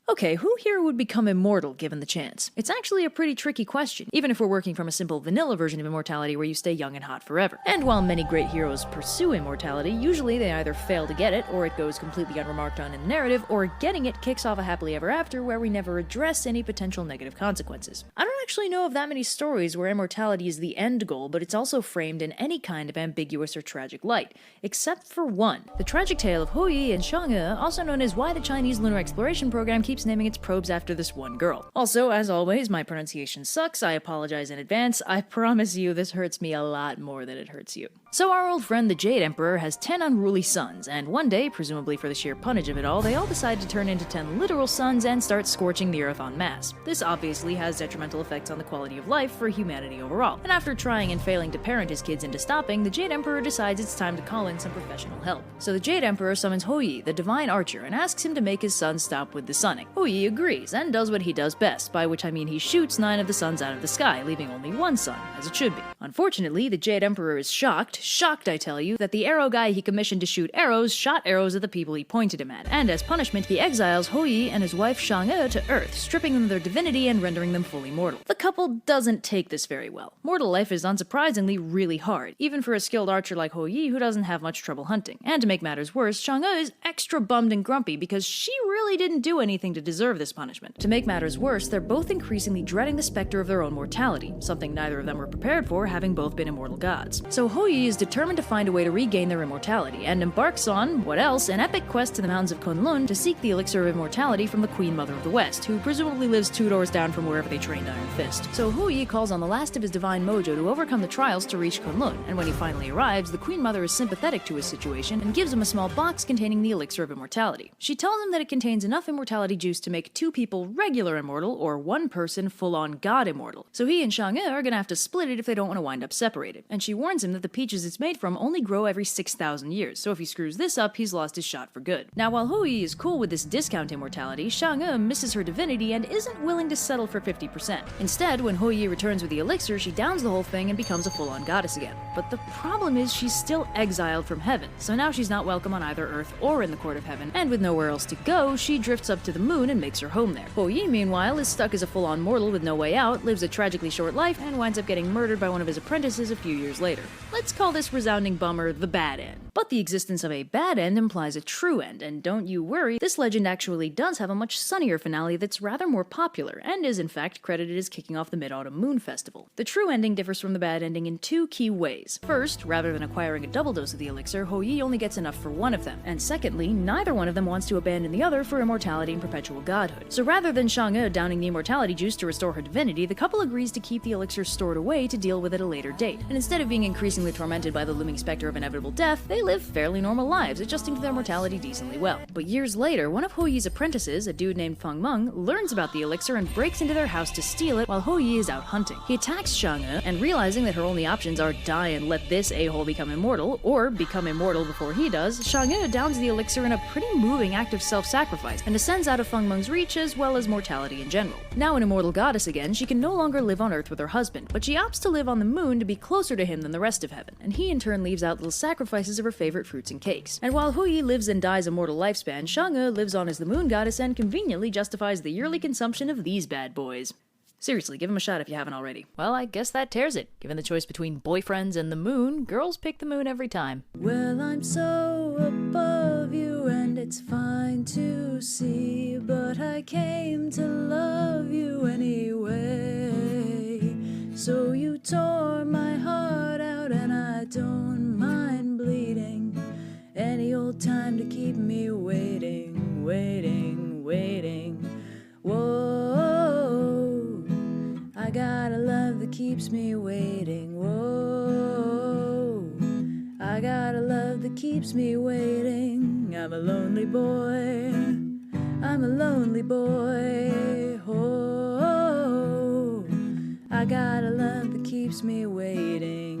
Okay, who here would become immortal given the chance? It's actually a pretty tricky question, even if we're working from a simple vanilla version of immortality where you stay young and hot forever. And while many great heroes pursue immortality, usually they either fail to get it, or it goes completely unremarked on in the narrative, or getting it kicks off a happily ever after where we never address any potential negative consequences. I don't actually know of that many stories where immortality is the end goal, but it's also framed in any kind of ambiguous or tragic light, except for one. The tragic tale of Hou Yi and Chang'e, also known as Why the Chinese Lunar Exploration Program keeps naming its probes after this one girl. Also, as always, my pronunciation sucks, I apologize in advance, I promise you this hurts me a lot more than it hurts you. So our old friend the Jade Emperor has 10 unruly sons, and one day, presumably for the sheer punnage of it all, they all decide to turn into 10 literal suns and start scorching the earth en masse. This obviously has detrimental effects on the quality of life for humanity overall, and after trying and failing to parent his kids into stopping, the Jade Emperor decides it's time to call in some professional help. So the Jade Emperor summons Hou Yi, the divine archer, and asks him to make his sons stop with the sunning. Hou Yi agrees, and does what he does best, by which I mean he shoots 9 of the suns out of the sky, leaving only 1 sun, as it should be. Unfortunately, the Jade Emperor is shocked I tell you, that the arrow guy he commissioned to shoot arrows shot arrows at the people he pointed him at, and as punishment he exiles Hou Yi and his wife Chang'e to Earth, stripping them of their divinity and rendering them fully mortal. The couple doesn't take this very well. Mortal life is unsurprisingly really hard, even for a skilled archer like Hou Yi who doesn't have much trouble hunting. And to make matters worse, Chang'e is extra bummed and grumpy because she really didn't do anything to deserve this punishment. To make matters worse, they're both increasingly dreading the specter of their own mortality, something neither of them were prepared for, having both been immortal gods. So Hou Yi is determined to find a way to regain their immortality, and embarks on, what else, an epic quest to the mountains of Kunlun to seek the elixir of immortality from the Queen Mother of the West, who presumably lives 2 doors down from wherever they trained Iron Fist. So Hou Yi calls on the last of his divine mojo to overcome the trials to reach Kunlun, and when he finally arrives, the Queen Mother is sympathetic to his situation and gives him a small box containing the elixir of immortality. She tells him that it contains enough immortality juice to make 2 people regular immortal, or 1 person full-on god immortal. So he and Chang'e are gonna have to split it if they don't want to wind up separated, and she warns him that the peaches it's made from only grow every 6,000 years, so if he screws this up, he's lost his shot for good. Now, while Hou Yi is cool with this discount immortality, Chang'e misses her divinity and isn't willing to settle for 50%. Instead, when Hou Yi returns with the elixir, she downs the whole thing and becomes a full-on goddess again. But the problem is she's still exiled from heaven, so now she's not welcome on either Earth or in the court of heaven, and with nowhere else to go, she drifts up to the moon and makes her home there. Hou Yi, meanwhile, is stuck as a full-on mortal with no way out, lives a tragically short life, and winds up getting murdered by one of his apprentices a few years later. Let's call this resounding bummer the bad end. But the existence of a bad end implies a true end, and don't you worry, this legend actually does have a much sunnier finale that's rather more popular, and is in fact credited as kicking off the Mid-Autumn Moon Festival. The true ending differs from the bad ending in 2 key ways. First, rather than acquiring a double dose of the elixir, Hou Yi only gets enough for one of them, and secondly, neither one of them wants to abandon the other for immortality and perpetual godhood. So rather than Chang'e downing the immortality juice to restore her divinity, the couple agrees to keep the elixir stored away to deal with at a later date, and instead of being increasingly tormented by the looming specter of inevitable death, they live fairly normal lives, adjusting to their mortality decently well. But years later, one of Hou Yi's apprentices, a dude named Feng Meng, learns about the elixir and breaks into their house to steal it while Hou Yi is out hunting. He attacks Chang'e, and realizing that her only options are die and let this a-hole become immortal, or become immortal before he does, Chang'e downs the elixir in a pretty moving act of self-sacrifice, and descends out of Feng Meng's reach as well as mortality in general. Now an immortal goddess again, she can no longer live on Earth with her husband, but she opts to live on the moon to be closer to him than the rest of heaven, and he in turn leaves out little sacrifices of her favorite fruits and cakes. And while Hou Yi lives and dies a mortal lifespan, Chang'e lives on as the moon goddess and conveniently justifies the yearly consumption of these bad boys. Seriously, give him a shot if you haven't already. Well, I guess that tears it. Given the choice between boyfriends and the moon, girls pick the moon every time. Well, I'm so above you and it's fine to see, but I came to love you anyway. So you tore my heart out and I don't mind bleeding. Any old time to keep me waiting, waiting, waiting. Whoa, I got a love that keeps me waiting. Whoa, I got a love that keeps me waiting. I'm a lonely boy, I'm a lonely boy. Oh, I got a love that keeps me waiting.